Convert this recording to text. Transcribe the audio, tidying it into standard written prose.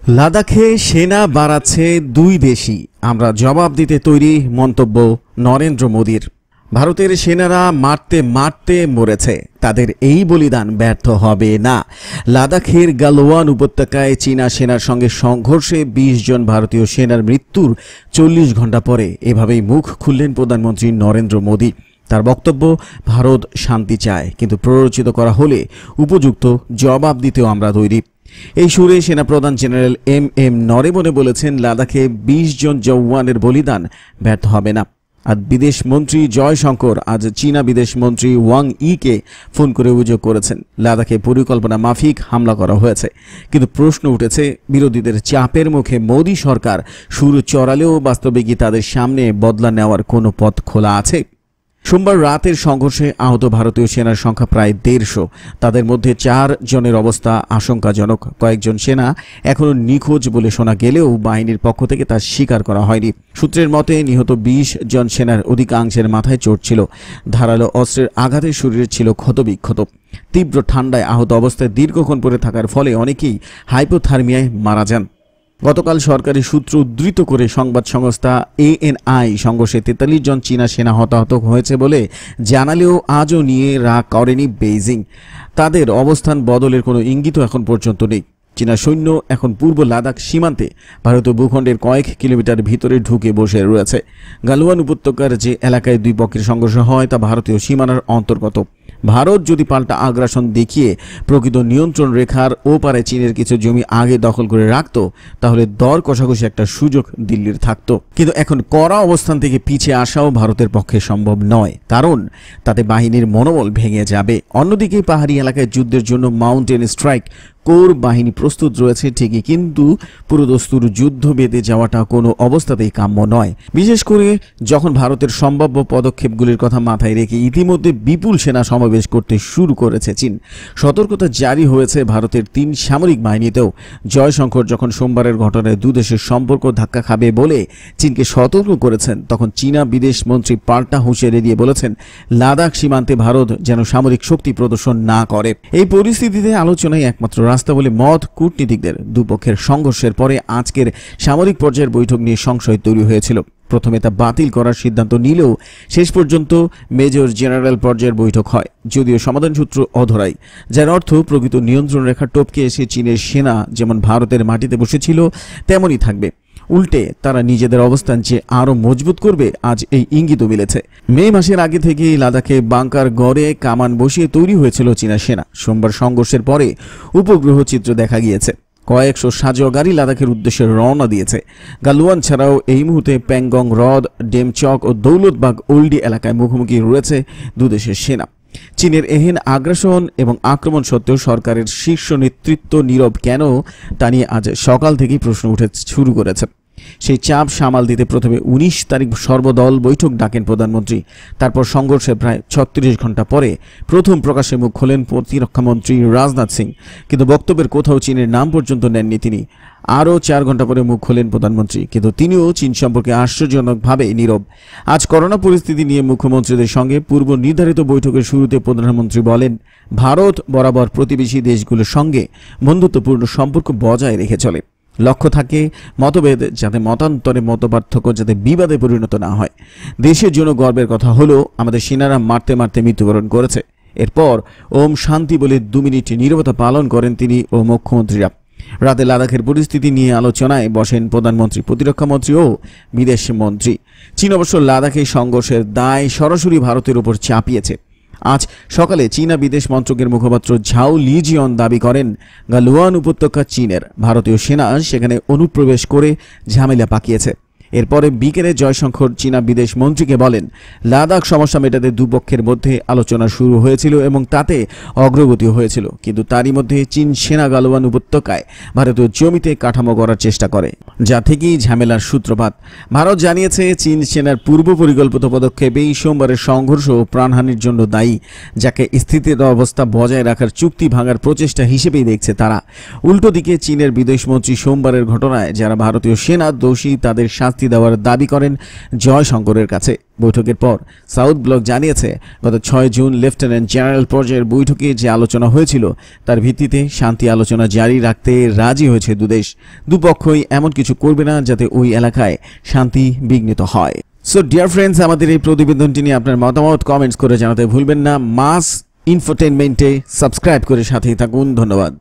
লাদাখে সেনা বাড়াচ্ছে দুই দেশই, আমরা জবাব দিতে তৈরি, মন্তব্য নরেন্দ্র মোদীর। ভারতের সেনারা মারতে মারতে মরেছে, তাদের এই বলিদান ব্যর্থ হবে না। লাদাখের গালওয়ান উপত্যকায় চীনা সেনার সঙ্গে সংঘর্ষে ২০ জন ভারতীয় সেনার মৃত্যুর ৪০ ঘণ্টা পরে এভাবেই মুখ খুললেন প্রধানমন্ত্রী নরেন্দ্র মোদী। তার বক্তব্য, ভারত শান্তি চায়, কিন্তু প্ররোচিত করা হলে উপযুক্ত জবাব দিতেও আমরা তৈরি। এই সুরে সেনাপ্রধান জেনারেল এম নরেবনে বলেছেন, লাদাখে ২০ জন জওয়ানের বলিদান ব্যর্থ হবে না। আর বিদেশ মন্ত্রী জয়শঙ্কর আজ চীনা বিদেশ মন্ত্রী ওয়াং ইকে ফোন করে অভিযোগ করেছেন, লাদাখে পরিকল্পনা মাফিক হামলা করা হয়েছে। কিন্তু প্রশ্ন উঠেছে, বিরোধীদের চাপের মুখে মোদী সরকার সুর চড়ালেও বাস্তবে কি তাদের সামনে বদলা নেওয়ার কোনো পথ খোলা আছে? সোমবার রাতের সংঘর্ষে আহত ভারতীয় সেনার সংখ্যা প্রায় ১৫০। তাদের মধ্যে ৪ জনের অবস্থা আশঙ্কাজনক। কয়েকজন সেনা এখনও নিখোঁজ বলে শোনা গেলেও বাহিনীর পক্ষ থেকে তা স্বীকার করা হয়নি। সূত্রের মতে, নিহত ২০ জন সেনার অধিকাংশের মাথায় চোট ছিল। ধারালো অস্ত্রের আঘাতে শরীরে ছিল ক্ষতবিক্ষত। তীব্র ঠান্ডায় আহত অবস্থায় দীর্ঘক্ষণ পড়ে থাকার ফলে অনেকেই হাইপোথার্মিয়ায় মারা যান। গতকাল সরকারি সূত্র উদ্ধৃত করে সংবাদ সংস্থা ANI সংঘর্ষে ৪৩ জন চীনা সেনা হতাহত হয়েছে বলে জানালেও আজও নিয়ে রাগ করেনি বেইজিং। তাদের অবস্থান বদলের কোনো ইঙ্গিতও এখন পর্যন্ত নেই। চীনা সৈন্য এখন পূর্ব লাদাখ সীমান্তে ভারতীয় ভূখণ্ডের কয়েক কিলোমিটার ভিতরে ঢুকে বসে রয়েছে। গালওয়ান উপত্যকার যে এলাকায় দুই পক্ষের সংঘর্ষ হয় তা ভারতীয় সীমানার অন্তর্গত। ভারত যদি পাল্টা আগ্রাসন দেখিয়ে প্রকৃত নিয়ন্ত্রণ রেখার ওপারে চীনের কিছু জমি আগে দখল করে রাখত, তাহলে দর কষাকষি একটা সুযোগ দিল্লির থাকত। কিন্তু এখন কড়া অবস্থান থেকে পিছিয়ে আসাও ভারতের পক্ষে সম্ভব নয়, কারণ তাতে বাহিনীর মনোবল ভেঙে যাবে। অন্যদিকে পাহাড়ি এলাকায় যুদ্ধের জন্য মাউন্টেন স্ট্রাইক কোর বাহিনী প্রস্তুত রয়েছে ঠিকই, কিন্তু পুরোদস্তুর যুদ্ধ বেঁধে যাওয়াটা কোনো অবস্থাতেই কাম্য নয়। বিশেষ করে যখন ভারতের সম্ভাব্য পদক্ষেপগুলির কথা মাথায় রেখে ইতিমধ্যে বিপুল সেনা সমাবেশ করতে শুরু করেছে চীন। সতর্কতা জারি হয়েছে ভারতের ৩ সামরিক বাহিনীতেও। জয়শঙ্কর যখন সোমবারের ঘটনায় দুদেশের সম্পর্ক ধাক্কা খাবে বলে চীনকে সতর্ক করেছেন, তখন চীনা বিদেশ মন্ত্রী পাল্টা হুঁশিয়ারি দিয়ে বলেছেন, লাদাখ সীমান্তে ভারত যেন সামরিক শক্তি প্রদর্শন না করে। এই পরিস্থিতিতে আলোচনায় একমাত্র রাস্তা বলে মত কূটনীতিকদের। দুপক্ষের সংঘর্ষের পরে আজকের সামরিক পর্যায়ের বৈঠক নিয়ে সংশয় তৈরি হয়েছিল। প্রথমে তা বাতিল করার সিদ্ধান্ত নিলেও শেষ পর্যন্ত মেজর জেনারেল পর্যায়ের বৈঠক হয়, যদিও সমাধান সূত্র অধরাই, যার অর্থ প্রকৃত নিয়ন্ত্রণ রেখা টপকে এসে চীনের সেনা যেমন ভারতের মাটিতে বসেছিল তেমনই থাকবে। উল্টে তারা নিজেদের অবস্থান যে আরও মজবুত করবে, আজ এই ইঙ্গিতও মিলেছে। মে মাসের আগে থেকেই লাদাখে বাংকার গড়ে কামান বসিয়ে তৈরি হয়েছিল চীনা সেনা। সোমবার সংঘর্ষের পরে উপগ্রহ চিত্র দেখা গিয়েছে। কয়েকশো সাজোয়া গাড়ি লাদাখের উদ্দেশ্যে রওনা দিয়েছে। গালওয়ান ছাড়াও এই মুহূর্তে প্যাংগং হ্রদ, ডেমচক ও দৌলতবাগ ওল্ডি এলাকায় মুখোমুখি রয়েছে দুদেশের সেনা। চীনের এহেন আগ্রাসন এবং আক্রমণ সত্ত্বেও সরকারের শীর্ষ নেতৃত্ব নীরব কেন, তা নিয়ে আজ সকাল থেকেই প্রশ্ন উঠে শুরু করেছে। সেই চাপ সামাল দিতে প্রথমে ১৯ তারিখ সর্বদল বৈঠক ডাকেন প্রধানমন্ত্রী। তারপর সংঘর্ষের প্রায় ৩৬ ঘণ্টা পরে প্রথম প্রকাশ্যে মুখ খোলেন প্রতিরক্ষামন্ত্রী রাজনাথ সিং, কিন্তু বক্তব্যের কোথাও চীনের নাম পর্যন্ত নেননি তিনি। আরও ৪ ঘণ্টা পরে মুখ খোলেন প্রধানমন্ত্রী, কিন্তু তিনিও চীন সম্পর্কে আশ্চর্যজনকভাবে নীরব। আজ করোনা পরিস্থিতি নিয়ে মুখ্যমন্ত্রীদের সঙ্গে পূর্ব নির্ধারিত বৈঠকের শুরুতে প্রধানমন্ত্রী বলেন, ভারত বরাবর প্রতিবেশী দেশগুলোর সঙ্গে বন্ধুত্বপূর্ণ সম্পর্ক বজায় রেখে চলে। লক্ষ্য থাকে মতভেদ যাতে মতান্তরে মতপার্থক্য যাতে বিবাদে পরিণত না হয়। দেশের জন্য গর্বের কথা হলো আমাদের সেনারা মারতে মারতে মৃত্যুবরণ করেছে। এরপর ওম শান্তি বলে ২ মিনিট নীরবতা পালন করেন তিনি ও মুখ্যমন্ত্রীরা। রাতে লাদাখের পরিস্থিতি নিয়ে আলোচনায় বসেন প্রধানমন্ত্রী, প্রতিরক্ষামন্ত্রী ও বিদেশ মন্ত্রী। চীন অবশ্য লাদাখে সংঘর্ষের দায় সরাসরি ভারতের উপর চাপিয়েছে। আজ সকালে চীনা বিদেশ মন্ত্রকের মুখপাত্র ঝাও লিজিয়ন দাবি করেন, গালওয়ান উপত্যকা চীনের, ভারতীয় সেনা সেখানে অনুপ্রবেশ করে ঝামেলা পাকিয়েছে। এরপরে বিকেলে জয়শঙ্কর চীনা বিদেশ মন্ত্রীকে বলেন, লাদাখ সমস্যা মেটাতে দুপক্ষের মধ্যে আলোচনা শুরু হয়েছিল এবং তাতে অগ্রগতি হয়েছিল, কিন্তু তারই মধ্যে চীন সেনা গালওয়ান উপত্যকায় ভারতীয় জমিতে কাঠামো করার চেষ্টা করে, যা থেকেই ঝামেলার সূত্রপাত। ভারত জানিয়েছে চীন সেনার পূর্ব পরিকল্পিত পদক্ষেপেই সোমবারের সংঘর্ষ ও প্রাণহানির জন্য দায়ী, যাকে স্থিতির অবস্থা বজায় রাখার চুক্তি ভাঙার প্রচেষ্টা হিসেবেই দেখছে তারা। উল্টো দিকে চীনের বিদেশমন্ত্রী সোমবারের ঘটনায় যারা ভারতীয় সেনা দোষী তাদের শাস্তি শাস্তি দেওয়ার দাবি করেন জয়শঙ্করের কাছে। বৈঠকের পর সাউথ ব্লক জানিয়েছে, গত 6 জুন লেফটেন্যান্ট জেনারেল পর্যায়ের বৈঠকে যে আলোচনা হয়েছিল তার ভিত্তিতে শান্তি আলোচনা জারি রাখতে রাজি হয়েছে দুদেশ। দুপক্ষই এমন কিছু করবে না যাতে ওই এলাকায় শান্তি বিঘ্নিত হয়। সো ডিয়ার ফ্রেন্ডস, আমাদের এই প্রতিবেদনটি নিয়ে আপনার মতামত কমেন্টস করে জানাতে ভুলবেন না। মাস ইনফোটেনমেন্টে সাবস্ক্রাইব করে সাথেই থাকুন। ধন্যবাদ।